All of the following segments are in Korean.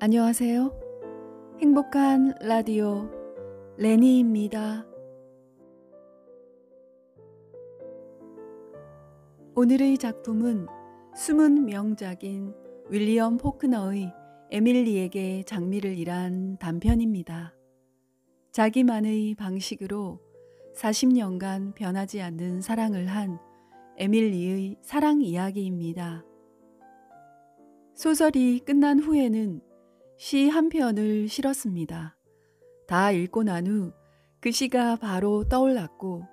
안녕하세요. 행복한 라디오 레니입니다. 오늘의 작품은 숨은 명작인 윌리엄 포크너의 에밀리에게 장미를 일한 단편입니다. 자기만의 방식으로 40년간 변하지 않는 사랑을 한 에밀리의 사랑 이야기입니다. 소설이 끝난 후에는 시 한 편을 실었습니다. 다 읽고 난 후 그 시가 바로 떠올랐고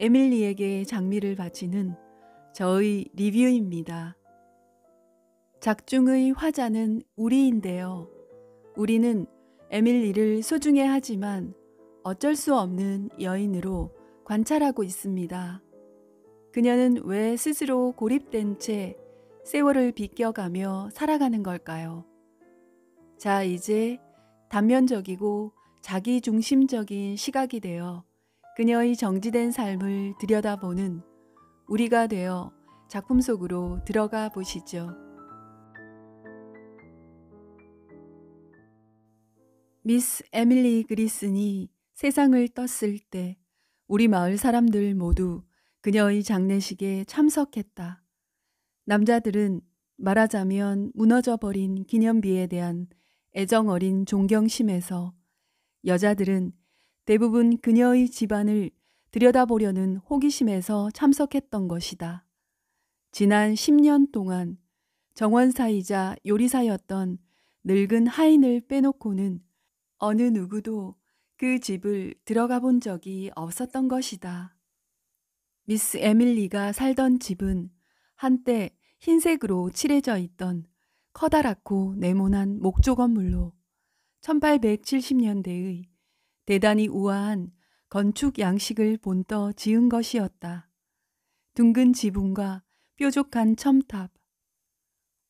에밀리에게 장미를 바치는 저의 리뷰입니다. 작중의 화자는 우리인데요. 우리는 에밀리를 소중해하지만 어쩔 수 없는 여인으로 관찰하고 있습니다. 그녀는 왜 스스로 고립된 채 세월을 비껴가며 살아가는 걸까요? 자, 이제 단면적이고 자기중심적인 시각이 되어 그녀의 정지된 삶을 들여다보는 우리가 되어 작품 속으로 들어가 보시죠. 미스 에밀리 그리슨이 세상을 떴을 때 우리 마을 사람들 모두 그녀의 장례식에 참석했다. 남자들은 말하자면 무너져버린 기념비에 대한 애정어린 존경심에서, 여자들은 대부분 그녀의 집안을 들여다보려는 호기심에서 참석했던 것이다. 지난 10년 동안 정원사이자 요리사였던 늙은 하인을 빼놓고는 어느 누구도 그 집을 들어가 본 적이 없었던 것이다. 미스 에밀리가 살던 집은 한때 흰색으로 칠해져 있던 커다랗고 네모난 목조 건물로 1870년대의 대단히 우아한 건축 양식을 본떠 지은 것이었다. 둥근 지붕과 뾰족한 첨탑,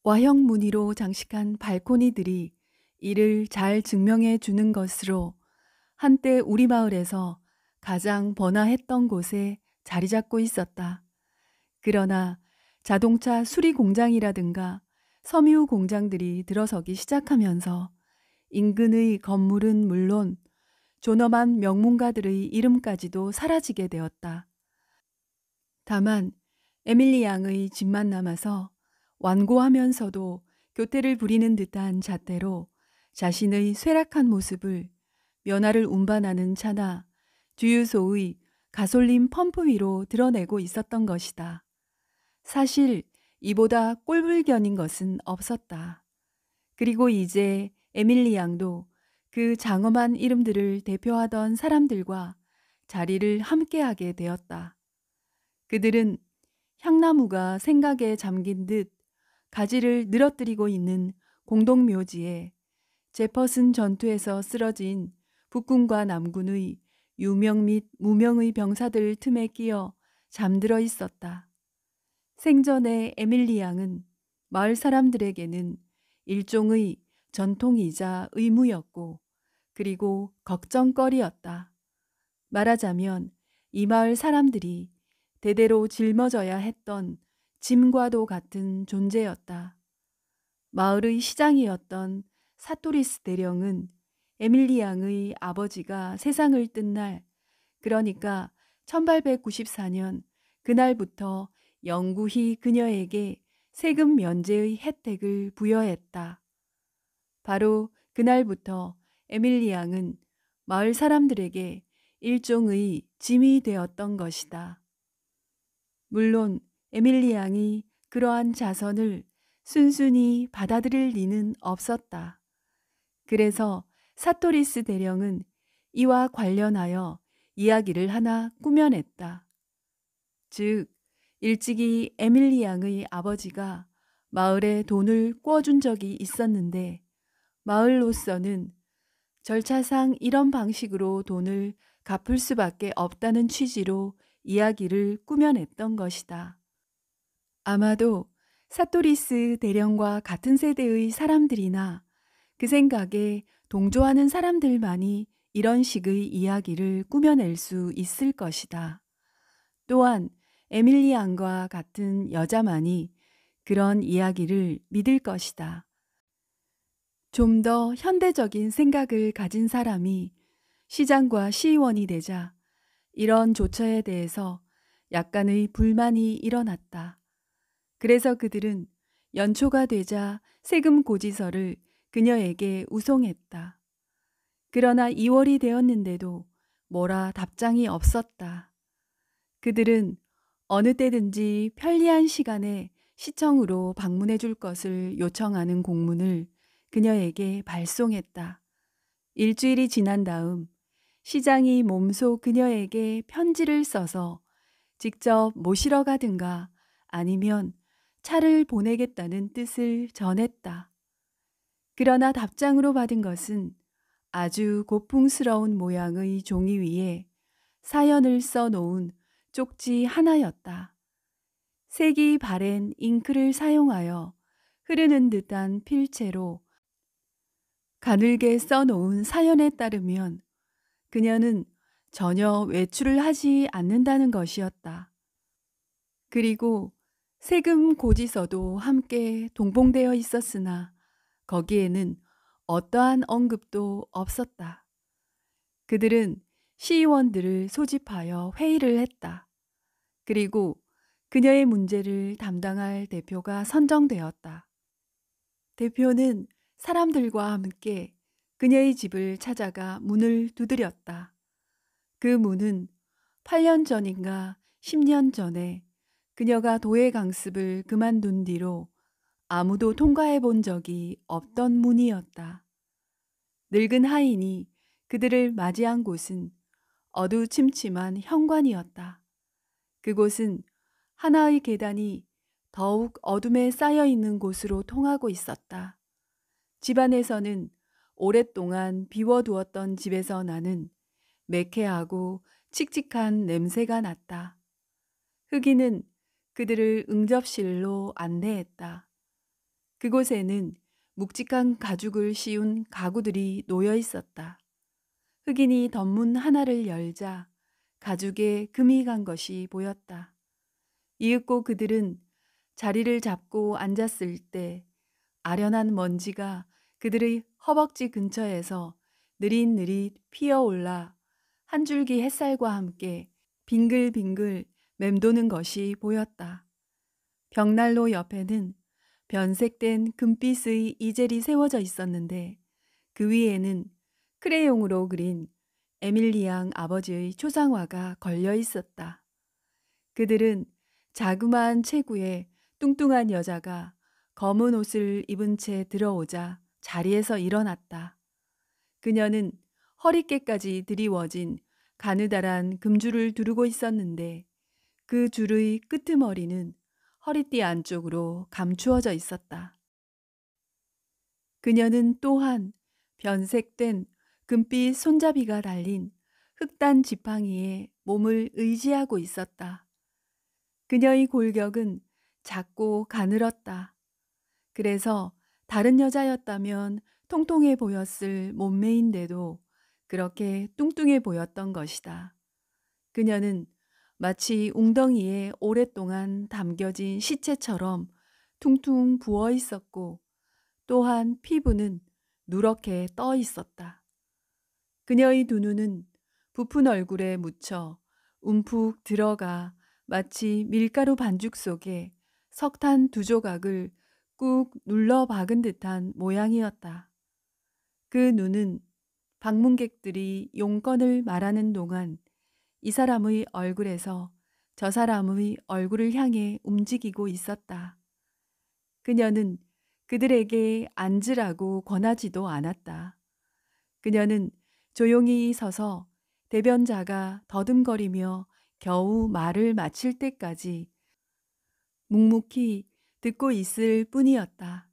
와형 무늬로 장식한 발코니들이 이를 잘 증명해 주는 것으로 한때 우리 마을에서 가장 번화했던 곳에 자리 잡고 있었다. 그러나 자동차 수리 공장이라든가 섬유 공장들이 들어서기 시작하면서 인근의 건물은 물론 존엄한 명문가들의 이름까지도 사라지게 되었다. 다만 에밀리 양의 집만 남아서 완고하면서도 교태를 부리는 듯한 잣대로 자신의 쇠락한 모습을 면화를 운반하는 차나 주유소의 가솔린 펌프 위로 드러내고 있었던 것이다. 사실 이보다 꼴불견인 것은 없었다. 그리고 이제 에밀리 양도 그 장엄한 이름들을 대표하던 사람들과 자리를 함께하게 되었다. 그들은 향나무가 생각에 잠긴 듯 가지를 늘어뜨리고 있는 공동묘지에 제퍼슨 전투에서 쓰러진 북군과 남군의 유명 및 무명의 병사들 틈에 끼어 잠들어 있었다. 생전에 에밀리 양은 마을 사람들에게는 일종의 전통이자 의무였고, 그리고 걱정거리였다. 말하자면 이 마을 사람들이 대대로 짊어져야 했던 짐과도 같은 존재였다. 마을의 시장이었던 사토리스 대령은 에밀리 양의 아버지가 세상을 뜬 날, 그러니까 1894년 그날부터 영구히 그녀에게 세금 면제의 혜택을 부여했다. 바로 그날부터 에밀리 양은 마을 사람들에게 일종의 짐이 되었던 것이다. 물론 에밀리 양이 그러한 자선을 순순히 받아들일 리는 없었다. 그래서 사토리스 대령은 이와 관련하여 이야기를 하나 꾸며냈다. 즉, 일찍이 에밀리 양의 아버지가 마을에 돈을 꿔준 적이 있었는데 마을로서는 절차상 이런 방식으로 돈을 갚을 수밖에 없다는 취지로 이야기를 꾸며냈던 것이다. 아마도 사토리스 대령과 같은 세대의 사람들이나 그 생각에 동조하는 사람들만이 이런 식의 이야기를 꾸며낼 수 있을 것이다. 또한 에밀리 양과 같은 여자만이 그런 이야기를 믿을 것이다. 좀 더 현대적인 생각을 가진 사람이 시장과 시의원이 되자 이런 조처에 대해서 약간의 불만이 일어났다. 그래서 그들은 연초가 되자 세금 고지서를 그녀에게 우송했다. 그러나 2월이 되었는데도 뭐라 답장이 없었다. 그들은 어느 때든지 편리한 시간에 시청으로 방문해 줄 것을 요청하는 공문을 그녀에게 발송했다. 일주일이 지난 다음 시장이 몸소 그녀에게 편지를 써서 직접 모시러 가든가 아니면 차를 보내겠다는 뜻을 전했다. 그러나 답장으로 받은 것은 아주 고풍스러운 모양의 종이 위에 사연을 써놓은 쪽지 하나였다. 색이 바랜 잉크를 사용하여 흐르는 듯한 필체로 가늘게 써놓은 사연에 따르면 그녀는 전혀 외출을 하지 않는다는 것이었다. 그리고 세금 고지서도 함께 동봉되어 있었으나 거기에는 어떠한 언급도 없었다. 그들은 시의원들을 소집하여 회의를 했다. 그리고 그녀의 문제를 담당할 대표가 선정되었다. 대표는 사람들과 함께 그녀의 집을 찾아가 문을 두드렸다. 그 문은 8년 전인가 10년 전에 그녀가 도예 강습을 그만둔 뒤로 아무도 통과해 본 적이 없던 문이었다. 늙은 하인이 그들을 맞이한 곳은 어두침침한 현관이었다. 그곳은 하나의 계단이 더욱 어둠에 쌓여 있는 곳으로 통하고 있었다. 집안에서는 오랫동안 비워두었던 집에서 나는 매캐하고 칙칙한 냄새가 났다. 흑인은 그들을 응접실로 안내했다. 그곳에는 묵직한 가죽을 씌운 가구들이 놓여 있었다. 흑인이 덧문 하나를 열자 가죽에 금이 간 것이 보였다. 이윽고 그들은 자리를 잡고 앉았을 때 아련한 먼지가 그들의 허벅지 근처에서 느릿느릿 피어올라 한 줄기 햇살과 함께 빙글빙글 맴도는 것이 보였다. 벽난로 옆에는 변색된 금빛의 이젤이 세워져 있었는데 그 위에는 크레용으로 그린 에밀리 양 아버지의 초상화가 걸려 있었다. 그들은 자그마한 체구에 뚱뚱한 여자가 검은 옷을 입은 채 들어오자 자리에서 일어났다. 그녀는 허리께까지 드리워진 가느다란 금줄을 두르고 있었는데 그 줄의 끄트머리는 허리띠 안쪽으로 감추어져 있었다. 그녀는 또한 변색된 금빛 손잡이가 달린 흑단 지팡이에 몸을 의지하고 있었다. 그녀의 골격은 작고 가늘었다. 그래서 다른 여자였다면 통통해 보였을 몸매인데도 그렇게 뚱뚱해 보였던 것이다. 그녀는 마치 웅덩이에 오랫동안 담겨진 시체처럼 퉁퉁 부어 있었고 또한 피부는 누렇게 떠 있었다. 그녀의 두 눈은 부푼 얼굴에 묻혀 움푹 들어가 마치 밀가루 반죽 속에 석탄 두 조각을 꾹 눌러 박은 듯한 모양이었다. 그 눈은 방문객들이 용건을 말하는 동안 이 사람의 얼굴에서 저 사람의 얼굴을 향해 움직이고 있었다. 그녀는 그들에게 앉으라고 권하지도 않았다. 그녀는 조용히 서서 대변자가 더듬거리며 겨우 말을 마칠 때까지 묵묵히 듣고 있을 뿐이었다.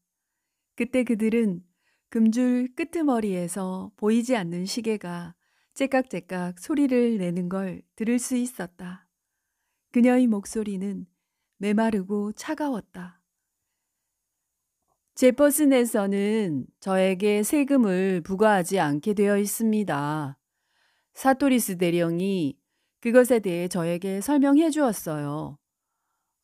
그때 그들은 금줄 끄트머리에서 보이지 않는 시계가 째깍째깍 소리를 내는 걸 들을 수 있었다. 그녀의 목소리는 메마르고 차가웠다. 제퍼슨에서는 저에게 세금을 부과하지 않게 되어 있습니다. 사토리스 대령이 그것에 대해 저에게 설명해 주었어요.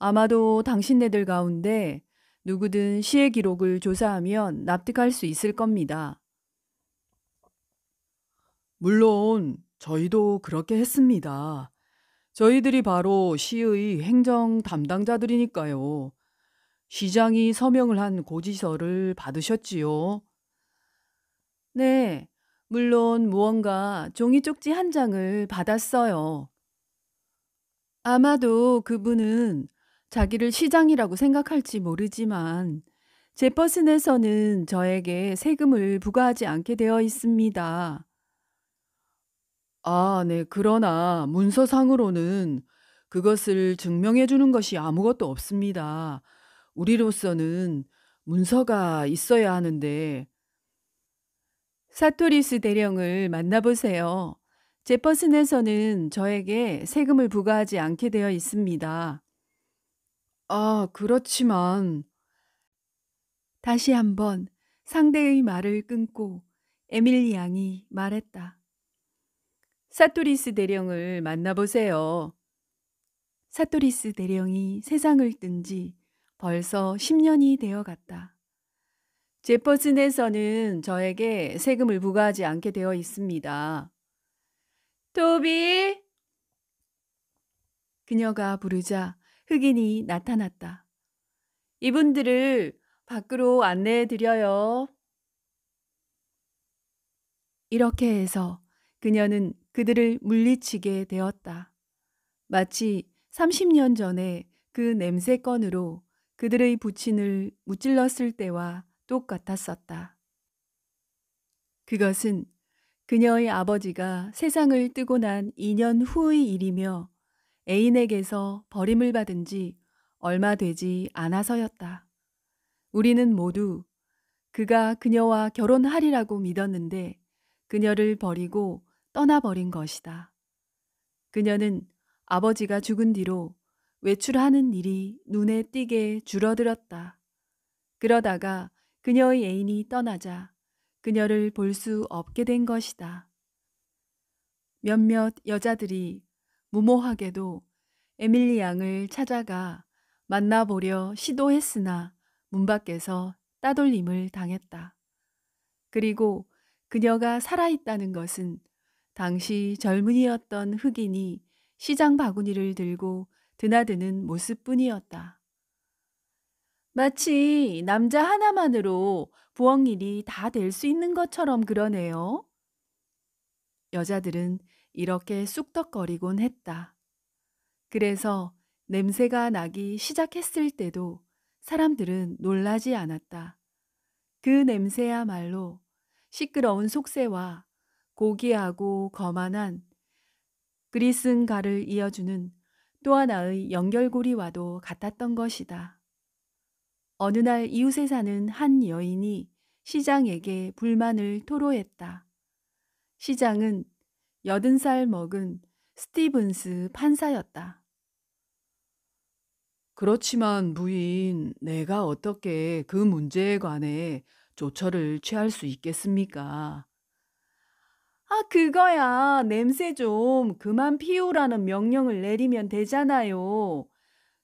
아마도 당신네들 가운데 누구든 시의 기록을 조사하면 납득할 수 있을 겁니다. 물론 저희도 그렇게 했습니다. 저희들이 바로 시의 행정 담당자들이니까요. 시장이 서명을 한 고지서를 받으셨지요? 네, 물론 무언가 종이 쪽지 한 장을 받았어요. 아마도 그분은 자기를 시장이라고 생각할지 모르지만 제퍼슨에서는 저에게 세금을 부과하지 않게 되어 있습니다. 아, 네. 그러나 문서상으로는 그것을 증명해 주는 것이 아무것도 없습니다. 우리로서는 문서가 있어야 하는데 사토리스 대령을 만나보세요. 제퍼슨에서는 저에게 세금을 부과하지 않게 되어 있습니다. 아, 그렇지만 다시 한번 상대의 말을 끊고 에밀리 양이 말했다. 사토리스 대령을 만나보세요. 사토리스 대령이 세상을 뜬 지 벌써 10년이 되어 갔다. 제퍼슨에서는 저에게 세금을 부과하지 않게 되어 있습니다. 토비! 그녀가 부르자 흑인이 나타났다. 이분들을 밖으로 안내해 드려요. 이렇게 해서 그녀는 그들을 물리치게 되었다. 마치 30년 전에 그 냄새건으로 그들의 부친을 무찔렀을 때와 똑같았었다. 그것은 그녀의 아버지가 세상을 뜨고 난 2년 후의 일이며 애인에게서 버림을 받은 지 얼마 되지 않아서였다. 우리는 모두 그가 그녀와 결혼하리라고 믿었는데 그녀를 버리고 떠나버린 것이다. 그녀는 아버지가 죽은 뒤로 외출하는 일이 눈에 띄게 줄어들었다. 그러다가 그녀의 애인이 떠나자 그녀를 볼 수 없게 된 것이다. 몇몇 여자들이 무모하게도 에밀리 양을 찾아가 만나보려 시도했으나 문 밖에서 따돌림을 당했다. 그리고 그녀가 살아있다는 것은 당시 젊은이였던 흑인이 시장 바구니를 들고 드나드는 모습뿐이었다. 마치 남자 하나만으로 부엌 일이 다 될 수 있는 것처럼 그러네요. 여자들은 이렇게 쑥덕거리곤 했다. 그래서 냄새가 나기 시작했을 때도 사람들은 놀라지 않았다. 그 냄새야말로 시끄러운 속새와 고귀하고 거만한 그리스인가를 이어주는 또 하나의 연결고리와도 같았던 것이다. 어느 날 이웃에 사는 한 여인이 시장에게 불만을 토로했다. 시장은 80살 먹은 스티븐스 판사였다. 그렇지만 부인, 내가 어떻게 그 문제에 관해 조처를 취할 수 있겠습니까? 아, 그거야. 냄새 좀 그만 피우라는 명령을 내리면 되잖아요.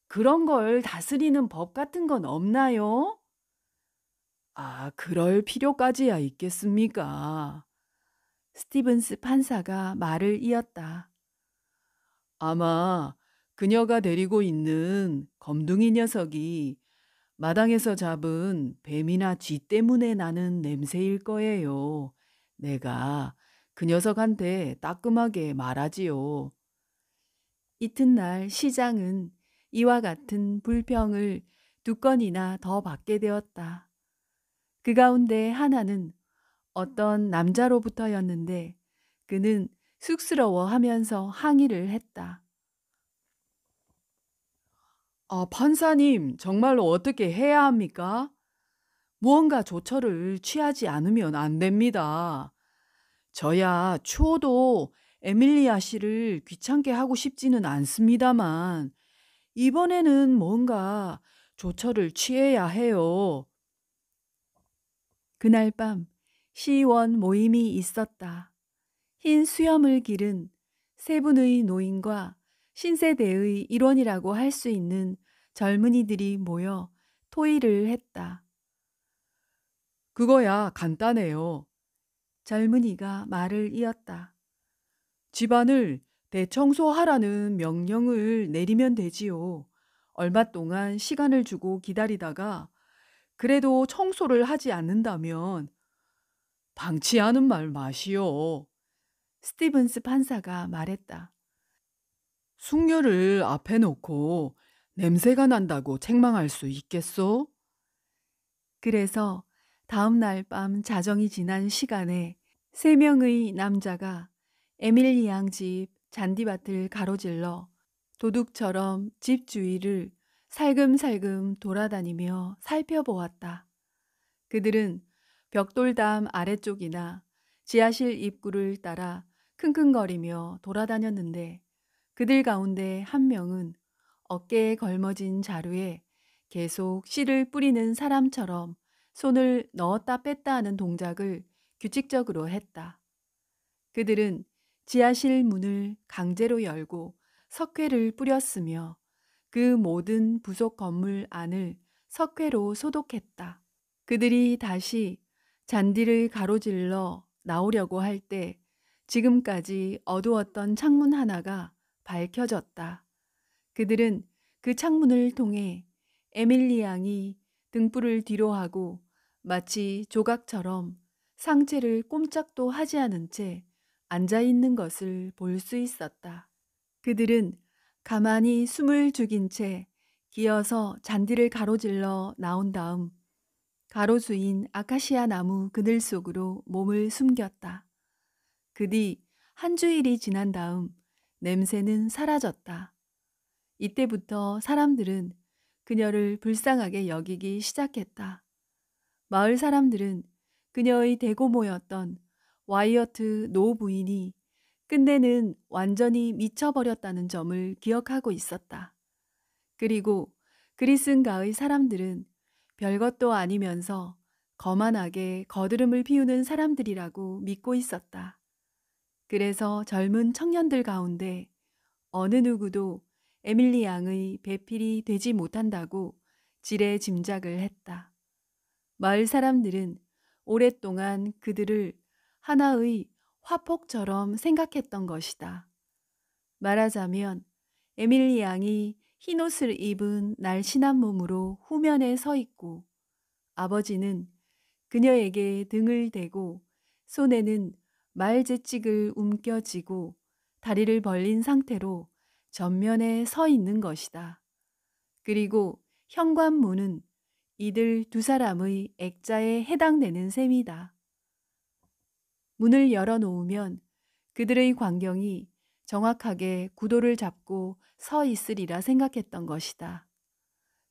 그런 걸 다스리는 법 같은 건 없나요? 아, 그럴 필요까지야 있겠습니까? 스티븐스 판사가 말을 이었다. 아마 그녀가 데리고 있는 검둥이 녀석이 마당에서 잡은 뱀이나 쥐 때문에 나는 냄새일 거예요. 내가 그 녀석한테 따끔하게 말하지요. 이튿날 시장은 이와 같은 불평을 2건이나 더 받게 되었다. 그 가운데 하나는 어떤 남자로부터였는데 그는 쑥스러워하면서 항의를 했다. 아, 판사님, 정말로 어떻게 해야 합니까? 무언가 조처를 취하지 않으면 안 됩니다. 저야 추호도 에밀리아 씨를 귀찮게 하고 싶지는 않습니다만 이번에는 뭔가 조처를 취해야 해요. 그날 밤 시의원 모임이 있었다. 흰 수염을 기른 세 분의 노인과 신세대의 일원이라고 할 수 있는 젊은이들이 모여 토의를 했다. 그거야 간단해요. 젊은이가 말을 이었다. 집안을 대청소하라는 명령을 내리면 되지요. 얼마 동안 시간을 주고 기다리다가 그래도 청소를 하지 않는다면 방치하는 말 마시오. 스티븐스 판사가 말했다. 숙녀를 앞에 놓고 냄새가 난다고 책망할 수 있겠소? 그래서 다음 날 밤 자정이 지난 시간에 세 명의 남자가 에밀리 양 집 잔디밭을 가로질러 도둑처럼 집 주위를 살금살금 돌아다니며 살펴보았다. 그들은 벽돌담 아래쪽이나 지하실 입구를 따라 킁킁거리며 돌아다녔는데 그들 가운데 한 명은 어깨에 걸머진 자루에 계속 씨를 뿌리는 사람처럼 손을 넣었다 뺐다 하는 동작을 규칙적으로 했다. 그들은 지하실 문을 강제로 열고 석회를 뿌렸으며 그 모든 부속 건물 안을 석회로 소독했다. 그들이 다시 잔디를 가로질러 나오려고 할 때 지금까지 어두웠던 창문 하나가 밝혀졌다. 그들은 그 창문을 통해 에밀리 양이 등불을 뒤로 하고 마치 조각처럼 상체를 꼼짝도 하지 않은 채 앉아 있는 것을 볼 수 있었다. 그들은 가만히 숨을 죽인 채 기어서 잔디를 가로질러 나온 다음 가로수인 아카시아 나무 그늘 속으로 몸을 숨겼다. 그 뒤 한 주일이 지난 다음 냄새는 사라졌다. 이때부터 사람들은 그녀를 불쌍하게 여기기 시작했다. 마을 사람들은 그녀의 대고 모였던 와이어트 노 부인이 끝내는 완전히 미쳐버렸다는 점을 기억하고 있었다. 그리고 그리스인가의 사람들은 별것도 아니면서 거만하게 거드름을 피우는 사람들이라고 믿고 있었다. 그래서 젊은 청년들 가운데 어느 누구도 에밀리 양의 배필이 되지 못한다고 지레 짐작을 했다. 마을 사람들은 오랫동안 그들을 하나의 화폭처럼 생각했던 것이다. 말하자면 에밀리 양이 흰옷을 입은 날씬한 몸으로 후면에 서 있고 아버지는 그녀에게 등을 대고 손에는 말재찍을 움켜쥐고 다리를 벌린 상태로 전면에 서 있는 것이다. 그리고 현관문은 이들 두 사람의 액자에 해당되는 셈이다. 문을 열어놓으면 그들의 광경이 정확하게 구도를 잡고 서 있으리라 생각했던 것이다.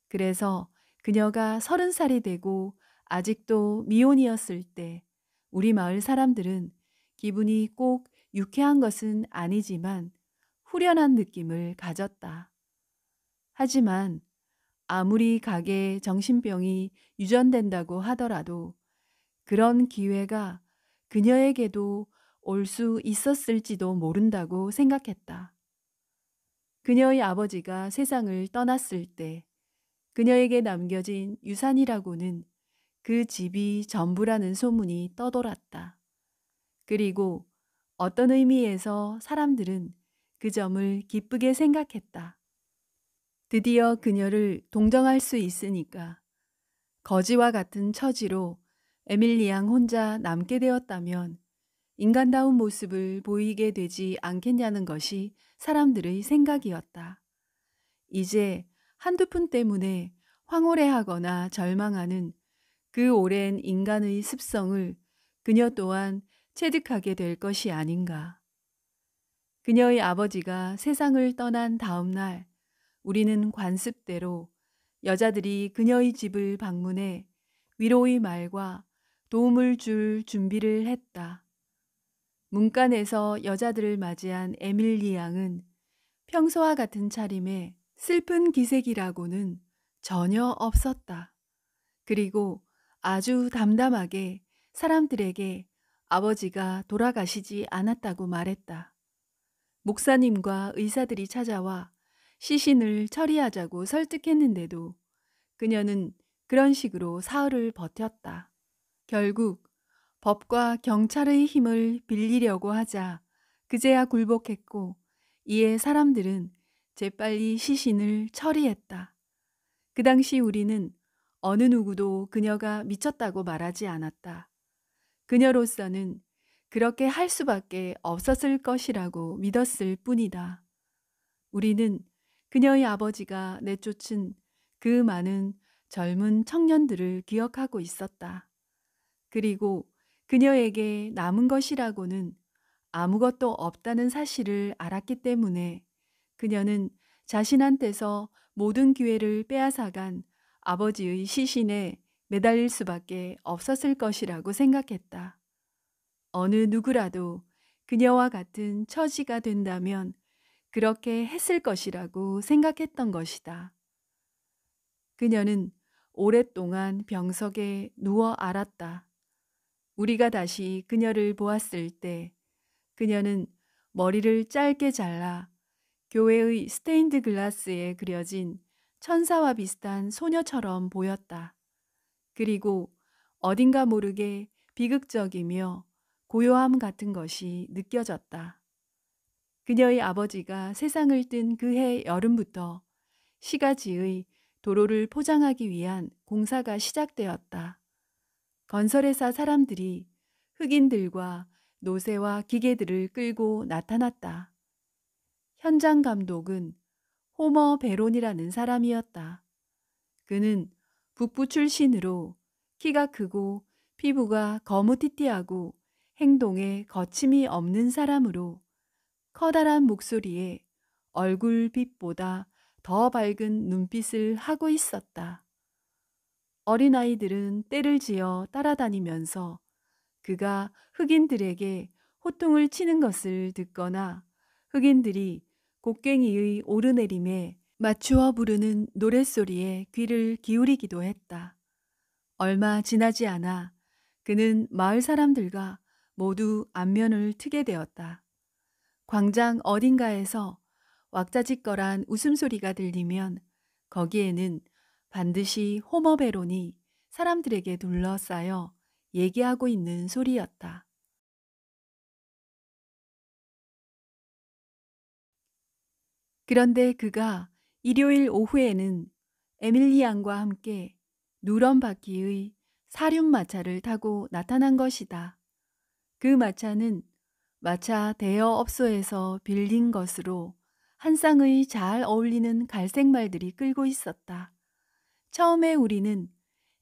그래서 그녀가 30살이 되고 아직도 미혼이었을 때 우리 마을 사람들은 기분이 꼭 유쾌한 것은 아니지만 후련한 느낌을 가졌다. 하지만 아무리 가게에 정신병이 유전된다고 하더라도 그런 기회가 그녀에게도 올 수 있었을지도 모른다고 생각했다. 그녀의 아버지가 세상을 떠났을 때 그녀에게 남겨진 유산이라고는 그 집이 전부라는 소문이 떠돌았다. 그리고 어떤 의미에서 사람들은 그 점을 기쁘게 생각했다. 드디어 그녀를 동정할 수 있으니까 거지와 같은 처지로 에밀리 양 혼자 남게 되었다면 인간다운 모습을 보이게 되지 않겠냐는 것이 사람들의 생각이었다. 이제 한두 푼 때문에 황홀해하거나 절망하는 그 오랜 인간의 습성을 그녀 또한 체득하게 될 것이 아닌가. 그녀의 아버지가 세상을 떠난 다음 날 우리는 관습대로 여자들이 그녀의 집을 방문해 위로의 말과 도움을 줄 준비를 했다. 문간에서 여자들을 맞이한 에밀리 양은 평소와 같은 차림에 슬픈 기색이라고는 전혀 없었다. 그리고 아주 담담하게 사람들에게 아버지가 돌아가시지 않았다고 말했다. 목사님과 의사들이 찾아와 시신을 처리하자고 설득했는데도 그녀는 그런 식으로 사흘을 버텼다. 결국 법과 경찰의 힘을 빌리려고 하자 그제야 굴복했고, 이에 사람들은 재빨리 시신을 처리했다. 그 당시 우리는 어느 누구도 그녀가 미쳤다고 말하지 않았다. 그녀로서는 그렇게 할 수밖에 없었을 것이라고 믿었을 뿐이다. 우리는 그녀의 아버지가 내쫓은 그 많은 젊은 청년들을 기억하고 있었다. 그리고 그녀에게 남은 것이라고는 아무것도 없다는 사실을 알았기 때문에 그녀는 자신한테서 모든 기회를 빼앗아간 아버지의 시신에 매달릴 수밖에 없었을 것이라고 생각했다. 어느 누구라도 그녀와 같은 처지가 된다면 그렇게 했을 것이라고 생각했던 것이다. 그녀는 오랫동안 병석에 누워 앓았다. 우리가 다시 그녀를 보았을 때 그녀는 머리를 짧게 잘라 교회의 스테인드 글라스에 그려진 천사와 비슷한 소녀처럼 보였다. 그리고 어딘가 모르게 비극적이며 고요함 같은 것이 느껴졌다. 그녀의 아버지가 세상을 뜬 그 해 여름부터 시가지의 도로를 포장하기 위한 공사가 시작되었다. 건설회사 사람들이 흑인들과 노새와 기계들을 끌고 나타났다. 현장 감독은 호머 베론이라는 사람이었다. 그는 북부 출신으로 키가 크고 피부가 거무튀튀하고 행동에 거침이 없는 사람으로 커다란 목소리에 얼굴빛보다 더 밝은 눈빛을 하고 있었다. 어린아이들은 떼를 지어 따라다니면서 그가 흑인들에게 호통을 치는 것을 듣거나 흑인들이 곡괭이의 오르내림에 맞추어 부르는 노랫소리에 귀를 기울이기도 했다. 얼마 지나지 않아 그는 마을 사람들과 모두 안면을 트게 되었다. 광장 어딘가에서 왁자지껄한 웃음소리가 들리면 거기에는 반드시 호머 베론이 사람들에게 둘러싸여 얘기하고 있는 소리였다. 그런데 그가 일요일 오후에는 에밀리 양과 함께 누런 바퀴의 사륜마차를 타고 나타난 것이다. 그 마차는 마차 대여업소에서 빌린 것으로 한 쌍의 잘 어울리는 갈색 말들이 끌고 있었다. 처음에 우리는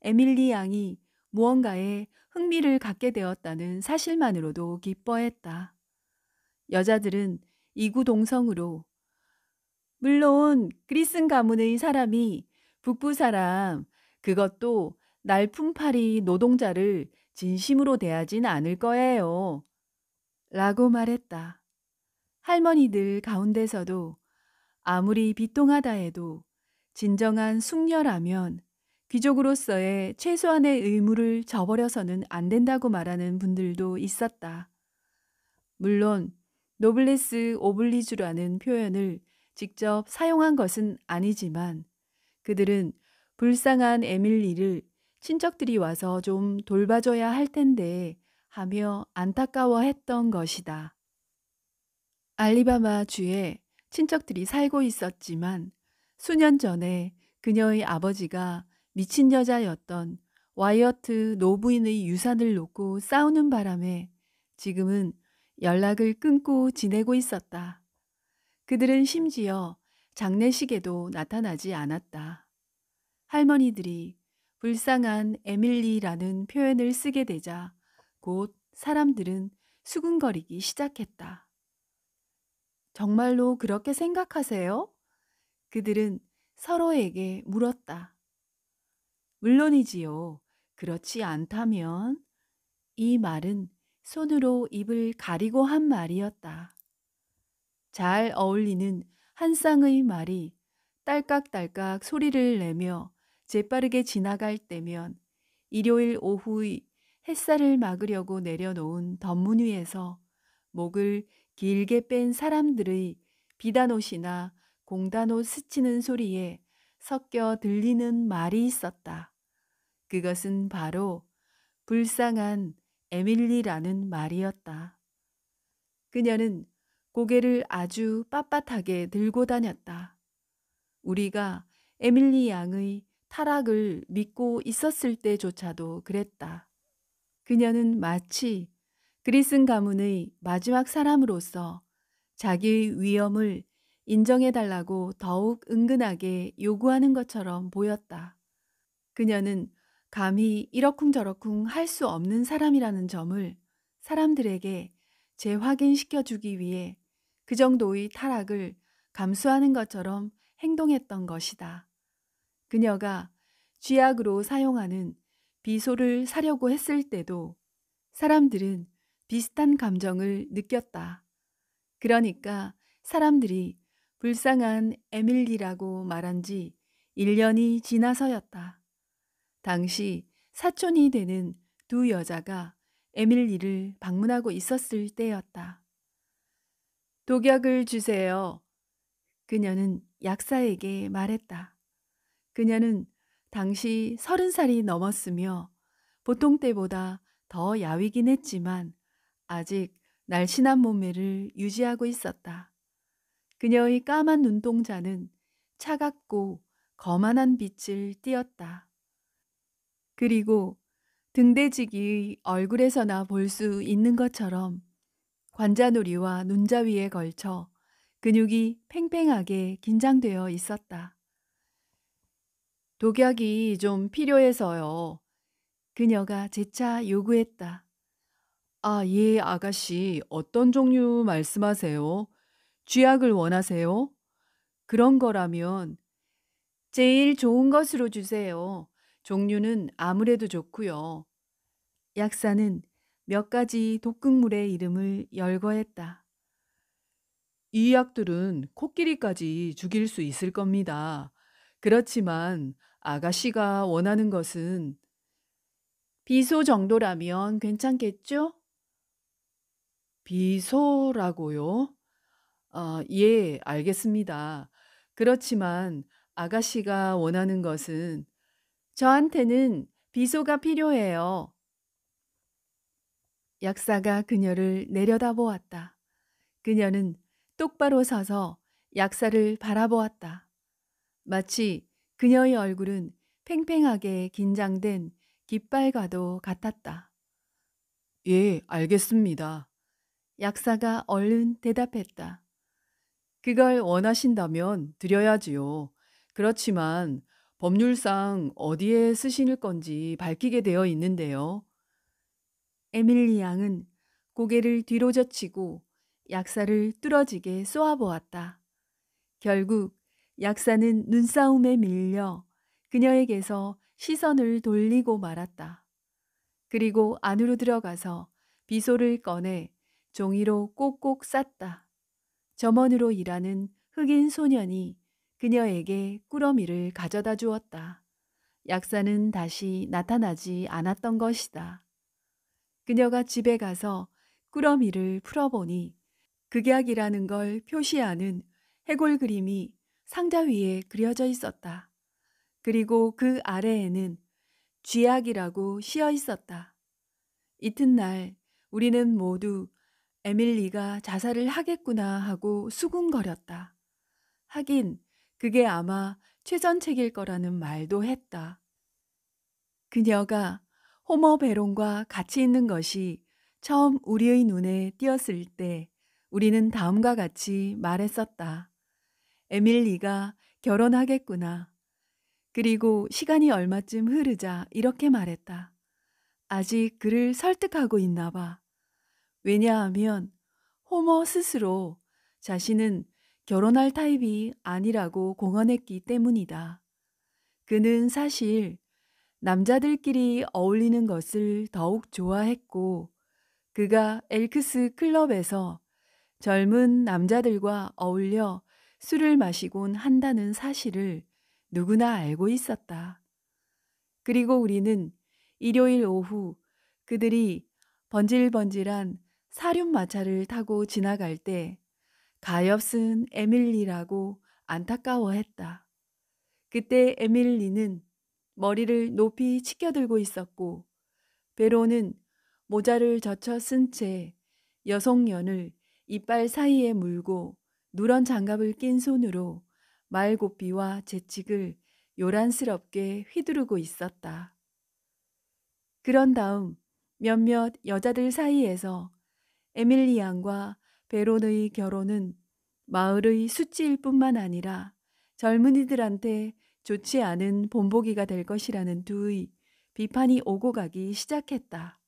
에밀리 양이 무언가에 흥미를 갖게 되었다는 사실만으로도 기뻐했다. 여자들은 이구동성으로 물론 그리슨 가문의 사람이 북부 사람, 그것도 날품팔이 노동자를 진심으로 대하진 않을 거예요. 라고 말했다. 할머니들 가운데서도 아무리 비통하다 해도 진정한 숙녀라면 귀족으로서의 최소한의 의무를 저버려서는 안 된다고 말하는 분들도 있었다. 물론 노블레스 오블리주라는 표현을 직접 사용한 것은 아니지만 그들은 불쌍한 에밀리를 친척들이 와서 좀 돌봐줘야 할 텐데 하며 안타까워했던 것이다. 알리바마 주에 친척들이 살고 있었지만 수년 전에 그녀의 아버지가 미친 여자였던 와이어트 노부인의 유산을 놓고 싸우는 바람에 지금은 연락을 끊고 지내고 있었다. 그들은 심지어 장례식에도 나타나지 않았다. 할머니들이 불쌍한 에밀리라는 표현을 쓰게 되자 곧 사람들은 수군거리기 시작했다. 정말로 그렇게 생각하세요? 그들은 서로에게 물었다. 물론이지요. 그렇지 않다면? 이 말은 손으로 입을 가리고 한 말이었다. 잘 어울리는 한 쌍의 말이 딸깍딸깍 소리를 내며 재빠르게 지나갈 때면 일요일 오후의 햇살을 막으려고 내려놓은 덧문 위에서 목을 길게 뺀 사람들의 비단옷이나 공단옷 스치는 소리에 섞여 들리는 말이 있었다. 그것은 바로 불쌍한 에밀리라는 말이었다. 그녀는 고개를 아주 빳빳하게 들고 다녔다. 우리가 에밀리 양의 타락을 믿고 있었을 때조차도 그랬다. 그녀는 마치 그리슨 가문의 마지막 사람으로서 자기의 위엄을 인정해달라고 더욱 은근하게 요구하는 것처럼 보였다. 그녀는 감히 이러쿵저러쿵 할 수 없는 사람이라는 점을 사람들에게 재확인시켜 주기 위해 그 정도의 타락을 감수하는 것처럼 행동했던 것이다. 그녀가 쥐약으로 사용하는 비소를 사려고 했을 때도 사람들은 비슷한 감정을 느꼈다. 그러니까 사람들이 불쌍한 에밀리라고 말한 지 1년이 지나서였다. 당시 사촌이 되는 두 여자가 에밀리를 방문하고 있었을 때였다. 독약을 주세요. 그녀는 약사에게 말했다. 그녀는 당시 30살이 넘었으며 보통 때보다 더 야위긴 했지만 아직 날씬한 몸매를 유지하고 있었다. 그녀의 까만 눈동자는 차갑고 거만한 빛을 띠었다. 그리고 등대지기의 얼굴에서나 볼 수 있는 것처럼 관자놀이와 눈자위에 걸쳐 근육이 팽팽하게 긴장되어 있었다. 독약이 좀 필요해서요. 그녀가 재차 요구했다. 아, 예, 아가씨. 어떤 종류 말씀하세요? 쥐약을 원하세요? 그런 거라면 제일 좋은 것으로 주세요. 종류는 아무래도 좋고요. 약사는 몇 가지 독극물의 이름을 열거했다. 이 약들은 코끼리까지 죽일 수 있을 겁니다. 그렇지만 아가씨가 원하는 것은 비소 정도라면 괜찮겠죠? 비소라고요? 아, 예, 알겠습니다. 그렇지만 아가씨가 원하는 것은 저한테는 비소가 필요해요. 약사가 그녀를 내려다보았다. 그녀는 똑바로 서서 약사를 바라보았다. 마치 그녀의 얼굴은 팽팽하게 긴장된 깃발과도 같았다. 예, 알겠습니다. 약사가 얼른 대답했다. 그걸 원하신다면 드려야지요. 그렇지만 법률상 어디에 쓰실 건지 밝히게 되어 있는데요. 에밀리 양은 고개를 뒤로 젖히고 약사를 뚫어지게 쏘아보았다. 결국 약사는 눈싸움에 밀려 그녀에게서 시선을 돌리고 말았다. 그리고 안으로 들어가서 비소를 꺼내 종이로 꼭꼭 쌌다. 점원으로 일하는 흑인 소년이 그녀에게 꾸러미를 가져다 주었다. 약사는 다시 나타나지 않았던 것이다. 그녀가 집에 가서 꾸러미를 풀어보니 극약이라는 걸 표시하는 해골 그림이 상자 위에 그려져 있었다. 그리고 그 아래에는 쥐약이라고 씌어 있었다. 이튿날 우리는 모두 에밀리가 자살을 하겠구나 하고 수군거렸다. 하긴 그게 아마 최선책일 거라는 말도 했다. 그녀가 호머 베론과 같이 있는 것이 처음 우리의 눈에 띄었을 때 우리는 다음과 같이 말했었다. 에밀리가 결혼하겠구나. 그리고 시간이 얼마쯤 흐르자 이렇게 말했다. 아직 그를 설득하고 있나 봐. 왜냐하면 호머 스스로 자신은 결혼할 타입이 아니라고 공언했기 때문이다. 그는 사실 남자들끼리 어울리는 것을 더욱 좋아했고 그가 엘크스 클럽에서 젊은 남자들과 어울려 술을 마시곤 한다는 사실을 누구나 알고 있었다. 그리고 우리는 일요일 오후 그들이 번질번질한 사륜마차를 타고 지나갈 때 가엾은 에밀리라고 안타까워했다. 그때 에밀리는 머리를 높이 치켜들고 있었고 베로는 모자를 젖혀 쓴 채 여송연을 이빨 사이에 물고 누런 장갑을 낀 손으로 말고삐와 재칙을 요란스럽게 휘두르고 있었다. 그런 다음 몇몇 여자들 사이에서 에밀리 양과 베론의 결혼은 마을의 수치일 뿐만 아니라 젊은이들한테 좋지 않은 본보기가 될 것이라는 두의 비판이 오고 가기 시작했다.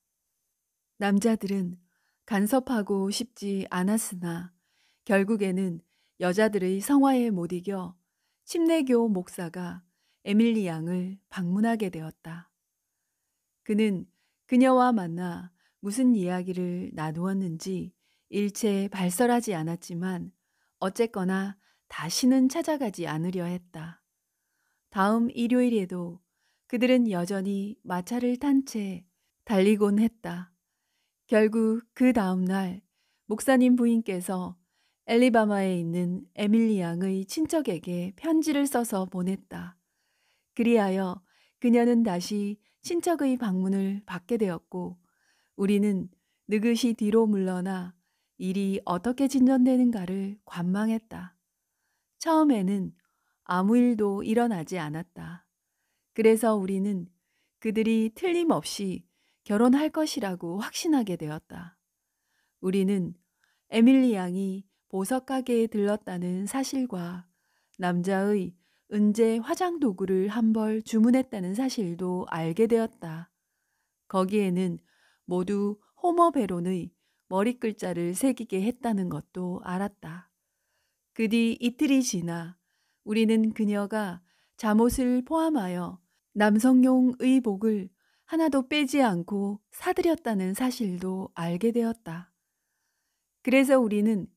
남자들은 간섭하고 싶지 않았으나 결국에는 여자들의 성화에 못 이겨 침례교 목사가 에밀리 양을 방문하게 되었다. 그는 그녀와 만나 무슨 이야기를 나누었는지 일체 발설하지 않았지만 어쨌거나 다시는 찾아가지 않으려 했다. 다음 일요일에도 그들은 여전히 마차를 탄 채 달리곤 했다. 결국 그 다음 날 목사님 부인께서 엘리바마에 있는 에밀리 양의 친척에게 편지를 써서 보냈다. 그리하여 그녀는 다시 친척의 방문을 받게 되었고 우리는 느긋이 뒤로 물러나 일이 어떻게 진전되는가를 관망했다. 처음에는 아무 일도 일어나지 않았다. 그래서 우리는 그들이 틀림없이 결혼할 것이라고 확신하게 되었다. 우리는 에밀리 양이 보석 가게에 들렀다는 사실과 남자의 은재 화장 도구를 한 벌 주문했다는 사실도 알게 되었다. 거기에는 모두 호머 베론의 머리글자를 새기게 했다는 것도 알았다. 그 뒤 이틀이 지나 우리는 그녀가 잠옷을 포함하여 남성용 의복을 하나도 빼지 않고 사들였다는 사실도 알게 되었다. 그래서 우리는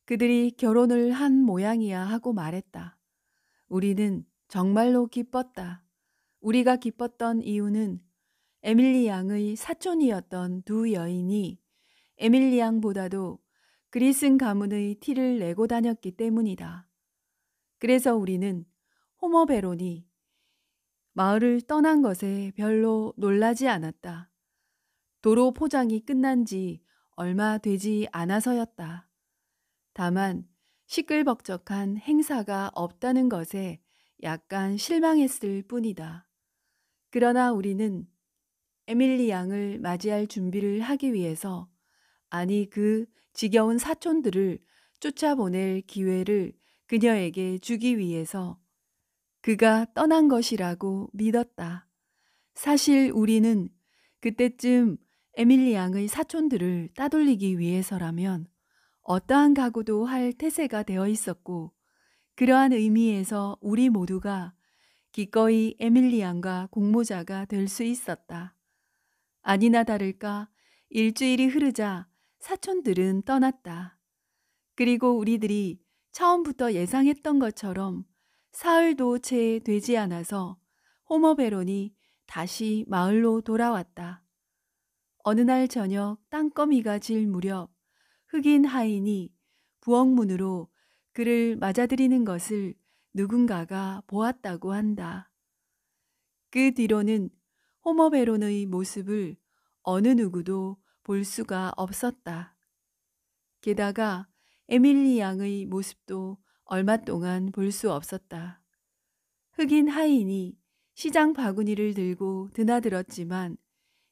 그들이 결혼을 한 모양이야 하고 말했다. 우리는 정말로 기뻤다. 우리가 기뻤던 이유는 에밀리 양의 사촌이었던 두 여인이 에밀리 양보다도 그리슨 가문의 티를 내고 다녔기 때문이다. 그래서 우리는 호머 베론이 마을을 떠난 것에 별로 놀라지 않았다. 도로 포장이 끝난 지 얼마 되지 않아서였다. 다만 시끌벅적한 행사가 없다는 것에 약간 실망했을 뿐이다. 그러나 우리는 에밀리 양을 맞이할 준비를 하기 위해서 아니 그 지겨운 사촌들을 쫓아보낼 기회를 그녀에게 주기 위해서 그가 떠난 것이라고 믿었다. 사실 우리는 그때쯤 에밀리 양의 사촌들을 따돌리기 위해서라면 어떠한 각오도 할 태세가 되어 있었고 그러한 의미에서 우리 모두가 기꺼이 에밀리 양과 공모자가 될 수 있었다. 아니나 다를까 일주일이 흐르자 사촌들은 떠났다. 그리고 우리들이 처음부터 예상했던 것처럼 사흘도 채 되지 않아서 호머 베론이 다시 마을로 돌아왔다. 어느 날 저녁 땅거미가 질 무렵 흑인 하인이 부엌문으로 그를 맞아들이는 것을 누군가가 보았다고 한다. 그 뒤로는 호머 베론의 모습을 어느 누구도 볼 수가 없었다. 게다가 에밀리 양의 모습도 얼마 동안 볼 수 없었다. 흑인 하인이 시장 바구니를 들고 드나들었지만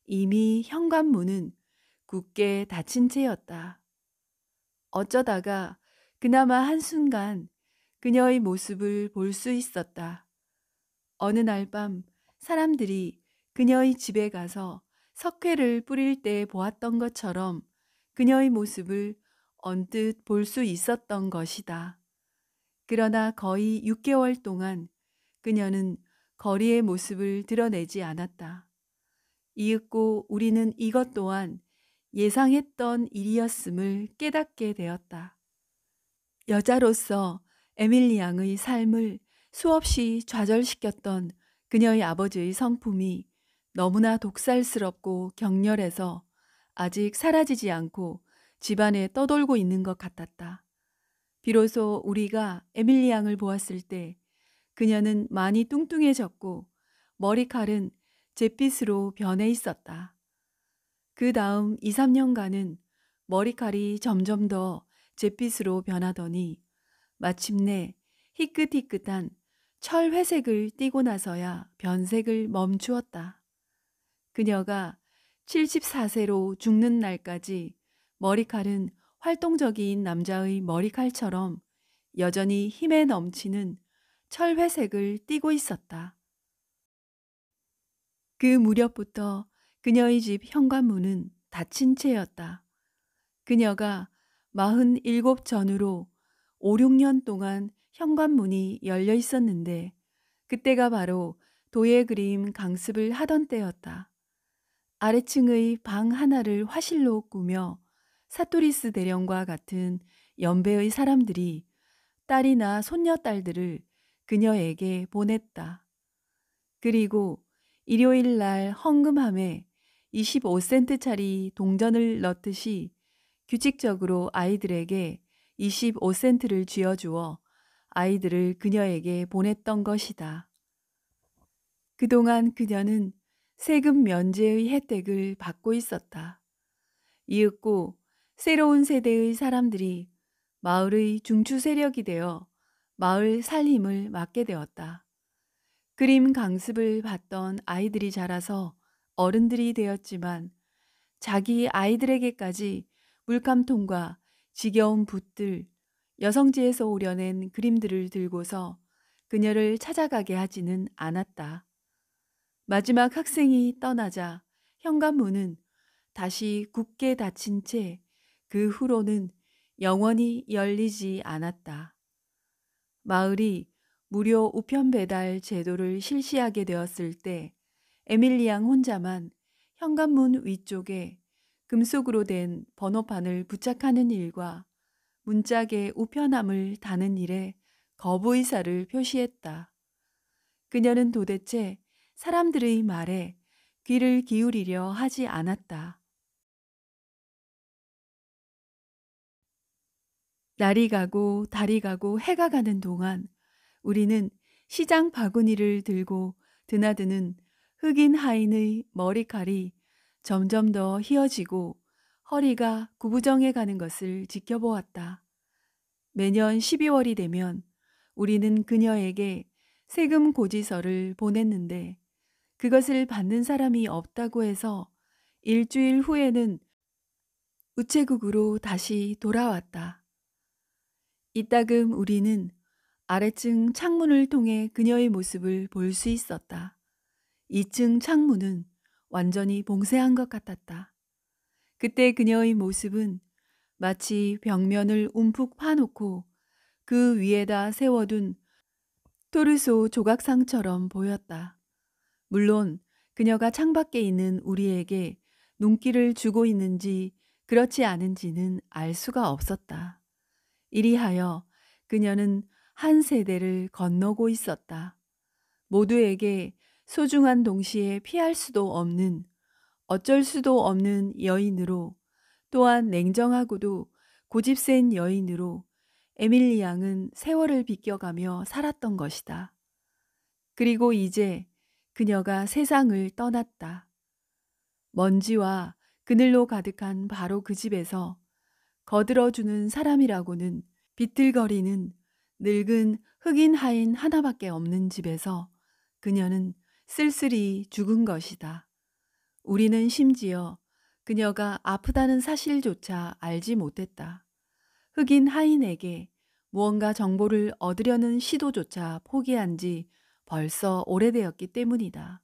이미 현관문은 굳게 닫힌 채였다. 어쩌다가 그나마 한순간 그녀의 모습을 볼 수 있었다. 어느 날 밤 사람들이 그녀의 집에 가서 석회를 뿌릴 때 보았던 것처럼 그녀의 모습을 언뜻 볼 수 있었던 것이다. 그러나 거의 6개월 동안 그녀는 거리의 모습을 드러내지 않았다. 이윽고 우리는 이것 또한 예상했던 일이었음을 깨닫게 되었다. 여자로서 에밀리 양의 삶을 수없이 좌절시켰던 그녀의 아버지의 성품이 너무나 독살스럽고 격렬해서 아직 사라지지 않고 집안에 떠돌고 있는 것 같았다. 비로소 우리가 에밀리 양을 보았을 때 그녀는 많이 뚱뚱해졌고 머리칼은 잿빛으로 변해 있었다. 그 다음 2, 3년간은 머리칼이 점점 더 잿빛으로 변하더니 마침내 희끗희끗한 철회색을 띠고 나서야 변색을 멈추었다. 그녀가 74세로 죽는 날까지 머리칼은 활동적인 남자의 머리칼처럼 여전히 힘에 넘치는 철회색을 띠고 있었다. 그 무렵부터 그녀의 집 현관문은 닫힌 채였다. 그녀가 47 전후로 5, 6년 동안 현관문이 열려 있었는데 그때가 바로 도예 그림 강습을 하던 때였다. 아래층의 방 하나를 화실로 꾸며 사토리스 대령과 같은 연배의 사람들이 딸이나 손녀딸들을 그녀에게 보냈다. 그리고 일요일 날 헌금함에 25센트짜리 동전을 넣듯이 규칙적으로 아이들에게 25센트를 쥐어주어 아이들을 그녀에게 보냈던 것이다. 그동안 그녀는 세금 면제의 혜택을 받고 있었다. 이윽고 새로운 세대의 사람들이 마을의 중추 세력이 되어 마을 살림을 맡게 되었다. 그림 강습을 받던 아이들이 자라서 어른들이 되었지만 자기 아이들에게까지 물감통과 지겨운 붓들, 여성지에서 오려낸 그림들을 들고서 그녀를 찾아가게 하지는 않았다. 마지막 학생이 떠나자 현관문은 다시 굳게 닫힌 채 그 후로는 영원히 열리지 않았다. 마을이 무료 우편 배달 제도를 실시하게 되었을 때 에밀리 양 혼자만 현관문 위쪽에 금속으로 된 번호판을 부착하는 일과 문짝에 우편함을 다는 일에 거부의사를 표시했다. 그녀는 도대체 사람들의 말에 귀를 기울이려 하지 않았다. 날이 가고 달이 가고 해가 가는 동안 우리는 시장 바구니를 들고 드나드는 흑인 하인의 머리칼이 점점 더 휘어지고 허리가 구부정해 가는 것을 지켜보았다. 매년 12월이 되면 우리는 그녀에게 세금 고지서를 보냈는데 그것을 받는 사람이 없다고 해서 일주일 후에는 우체국으로 다시 돌아왔다. 이따금 우리는 아래층 창문을 통해 그녀의 모습을 볼 수 있었다. 2층 창문은 완전히 봉쇄한 것 같았다. 그때 그녀의 모습은 마치 벽면을 움푹 파놓고 그 위에다 세워둔 토르소 조각상처럼 보였다. 물론 그녀가 창밖에 있는 우리에게 눈길을 주고 있는지 그렇지 않은지는 알 수가 없었다. 이리하여 그녀는 한 세대를 건너고 있었다. 모두에게 소중한 동시에 피할 수도 없는 어쩔 수도 없는 여인으로 또한 냉정하고도 고집센 여인으로 에밀리 양은 세월을 비껴가며 살았던 것이다. 그리고 이제 그녀가 세상을 떠났다. 먼지와 그늘로 가득한 바로 그 집에서 거들어주는 사람이라고는 비틀거리는 늙은 흑인 하인 하나밖에 없는 집에서 그녀는 쓸쓸히 죽은 것이다. 우리는 심지어 그녀가 아프다는 사실조차 알지 못했다. 흑인 하인에게 무언가 정보를 얻으려는 시도조차 포기한 지 벌써 오래되었기 때문이다.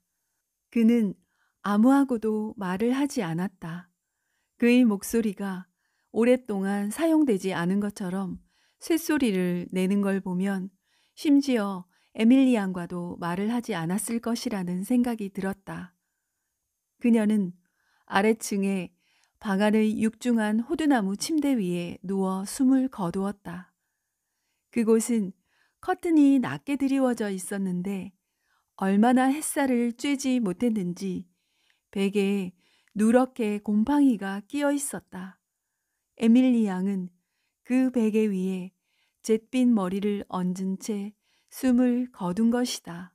그는 아무하고도 말을 하지 않았다. 그의 목소리가 오랫동안 사용되지 않은 것처럼 쇳소리를 내는 걸 보면 심지어 에밀리 양과도 말을 하지 않았을 것이라는 생각이 들었다. 그녀는 아래층에 방 안의 육중한 호두나무 침대 위에 누워 숨을 거두었다. 그곳은 커튼이 낮게 드리워져 있었는데 얼마나 햇살을 쬐지 못했는지 베개에 누렇게 곰팡이가 끼어 있었다. 에밀리 양은 그 베개 위에 잿빛 머리를 얹은 채 숨을 거둔 것이다.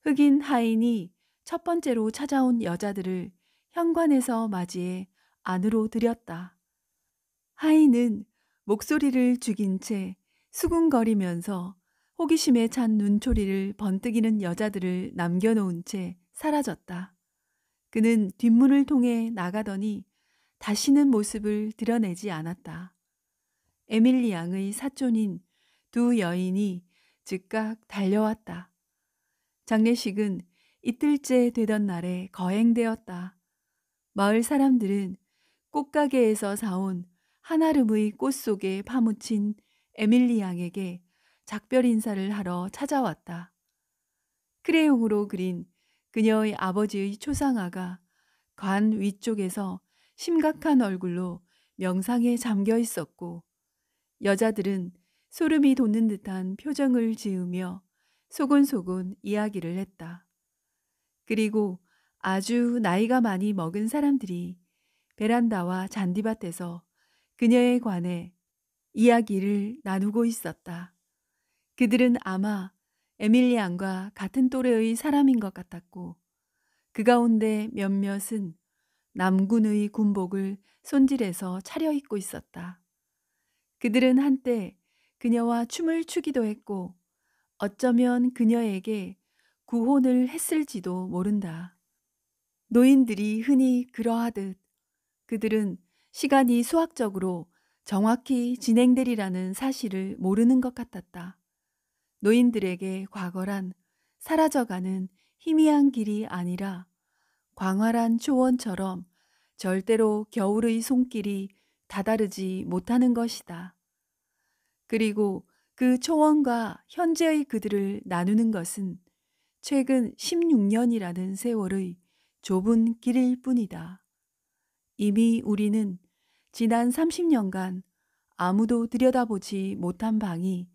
흑인 하인이 첫 번째로 찾아온 여자들을 현관에서 맞이해 안으로 들였다. 하인은 목소리를 죽인 채 수군거리면서 호기심에 찬 눈초리를 번뜩이는 여자들을 남겨놓은 채 사라졌다. 그는 뒷문을 통해 나가더니 다시는 모습을 드러내지 않았다. 에밀리 양의 사촌인 두 여인이 즉각 달려왔다. 장례식은 이틀째 되던 날에 거행되었다. 마을 사람들은 꽃가게에서 사온 한아름의 꽃 속에 파묻힌 에밀리 양에게 작별 인사를 하러 찾아왔다. 크레용으로 그린 그녀의 아버지의 초상화가 관 위쪽에서 심각한 얼굴로 명상에 잠겨 있었고, 여자들은 소름이 돋는 듯한 표정을 지으며 소곤소곤 이야기를 했다. 그리고 아주 나이가 많이 먹은 사람들이 베란다와 잔디밭에서 그녀에 관해 이야기를 나누고 있었다. 그들은 아마 에밀리 양과 같은 또래의 사람인 것 같았고, 그 가운데 몇몇은 남군의 군복을 손질해서 차려입고 있었다. 그들은 한때 그녀와 춤을 추기도 했고, 어쩌면 그녀에게 구혼을 했을지도 모른다. 노인들이 흔히 그러하듯 그들은 시간이 수학적으로 정확히 진행되리라는 사실을 모르는 것 같았다. 노인들에게 과거란 사라져가는 희미한 길이 아니라 광활한 초원처럼 절대로 겨울의 손길이 다다르지 못하는 것이다. 그리고 그 초원과 현재의 그들을 나누는 것은 최근 16년이라는 세월의 좁은 길일 뿐이다. 이미 우리는 지난 30년간 아무도 들여다보지 못한 방이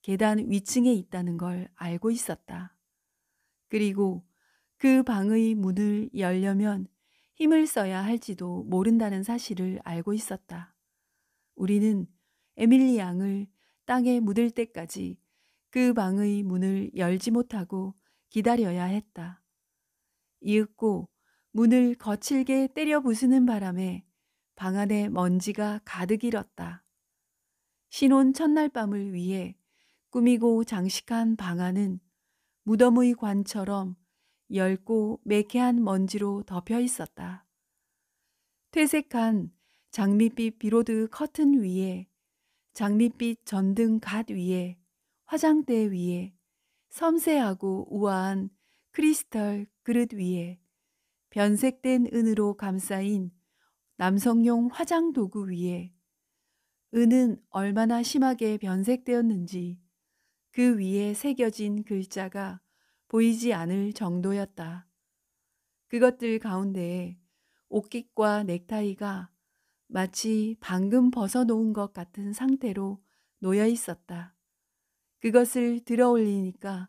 계단 위층에 있다는 걸 알고 있었다. 그리고 그 방의 문을 열려면 힘을 써야 할지도 모른다는 사실을 알고 있었다. 우리는 에밀리 양을 땅에 묻을 때까지 그 방의 문을 열지 못하고 기다려야 했다. 이윽고 문을 거칠게 때려 부수는 바람에 방 안에 먼지가 가득 일었다. 신혼 첫날 밤을 위해 꾸미고 장식한 방 안은 무덤의 관처럼 엷고 매캐한 먼지로 덮여 있었다. 퇴색한 장밋빛 비로드 커튼 위에, 장밋빛 전등 갓 위에, 화장대 위에, 섬세하고 우아한 크리스털 그릇 위에, 변색된 은으로 감싸인 남성용 화장 도구 위에, 은은 얼마나 심하게 변색되었는지 그 위에 새겨진 글자가 보이지 않을 정도였다. 그것들 가운데에 옷깃과 넥타이가 마치 방금 벗어놓은 것 같은 상태로 놓여 있었다. 그것을 들어 올리니까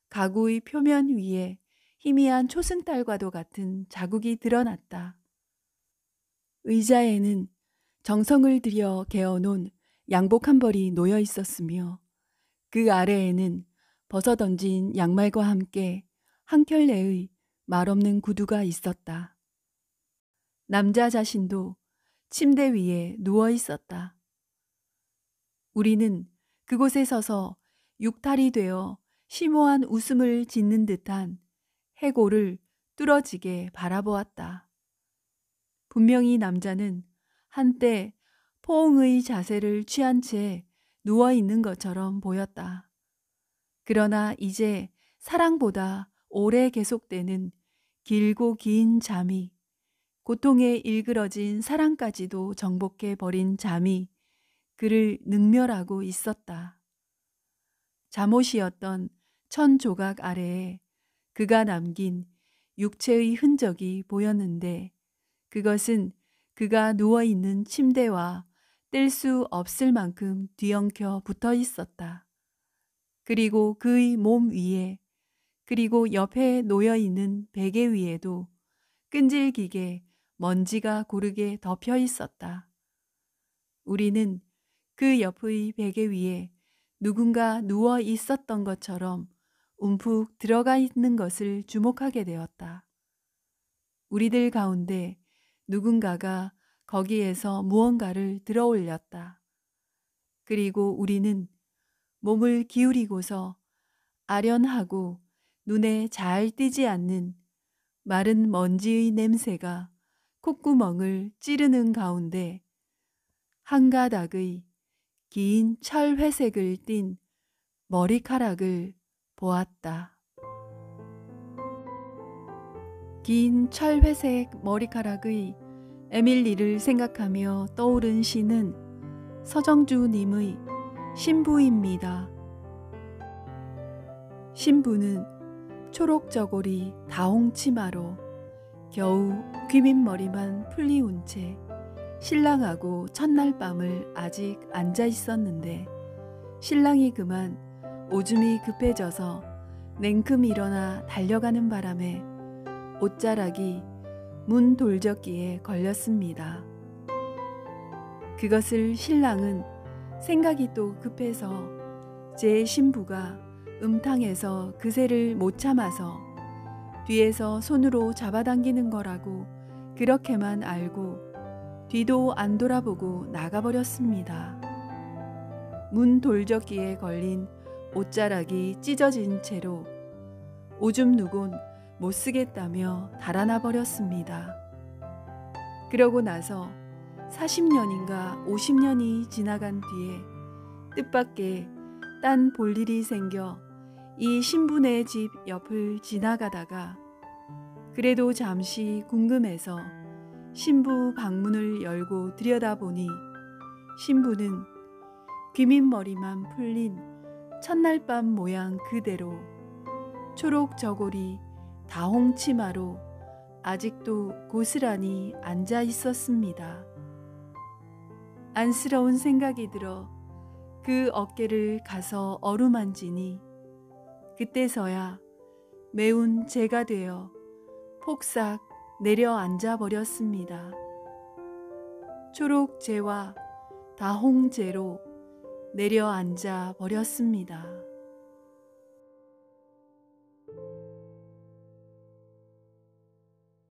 가구의 표면 위에 희미한 초승달과도 같은 자국이 드러났다. 의자에는 정성을 들여 개어놓은 양복 한 벌이 놓여 있었으며, 그 아래에는 벗어던진 양말과 함께 한 켤레의 말없는 구두가 있었다. 남자 자신도 침대 위에 누워 있었다. 우리는 그곳에 서서 육탈이 되어 심오한 웃음을 짓는 듯한 해골을 뚫어지게 바라보았다. 분명히 남자는 한때 포옹의 자세를 취한 채 누워 있는 것처럼 보였다. 그러나 이제 사랑보다 오래 계속되는 길고 긴 잠이, 고통에 일그러진 사랑까지도 정복해 버린 잠이 그를 능멸하고 있었다. 잠옷이었던 천 조각 아래에 그가 남긴 육체의 흔적이 보였는데, 그것은 그가 누워있는 침대와 뗄 수 없을 만큼 뒤엉켜 붙어 있었다. 그리고 그의 몸 위에, 그리고 옆에 놓여있는 베개 위에도 끈질기게 먼지가 고르게 덮여 있었다. 우리는 그 옆의 베개 위에 누군가 누워 있었던 것처럼 움푹 들어가 있는 것을 주목하게 되었다. 우리들 가운데 누군가가 거기에서 무언가를 들어 올렸다. 그리고 우리는 몸을 기울이고서 아련하고 눈에 잘 띄지 않는 마른 먼지의 냄새가 콧구멍을 찌르는 가운데 한 가닥의 긴 철회색을 띤 머리카락을 보았다. 긴 철회색 머리카락의 에밀리를 생각하며 떠오른 시는 서정주님의 신부입니다. 신부는 초록 저고리 다홍 치마로 겨우 귀밑머리만 풀리운 채 신랑하고 첫날 밤을 아직 앉아 있었는데 신랑이 그만 오줌이 급해져서 냉큼 일어나 달려가는 바람에 옷자락이 문 돌적기에 걸렸습니다. 그것을 신랑은 생각이 또 급해서 제 신부가 음탕해서 그새를 못 참아서 뒤에서 손으로 잡아당기는 거라고 그렇게만 알고 뒤도 안 돌아보고 나가버렸습니다. 문 돌적기에 걸린 옷자락이 찢어진 채로 오줌 누곤 못 쓰겠다며 달아나 버렸습니다. 그러고 나서 40년인가 50년이 지나간 뒤에 뜻밖의 딴 볼일이 생겨 이 신부네 집 옆을 지나가다가 그래도 잠시 궁금해서 신부 방문을 열고 들여다보니 신부는 귀밑머리만 풀린 첫날 밤 모양 그대로 초록 저고리 다홍 치마로 아직도 고스란히 앉아 있었습니다. 안쓰러운 생각이 들어 그 어깨를 가서 어루만지니 그때서야 매운 재가 되어 폭삭 내려앉아 버렸습니다. 초록 재와 다홍 재로 내려앉아 버렸습니다.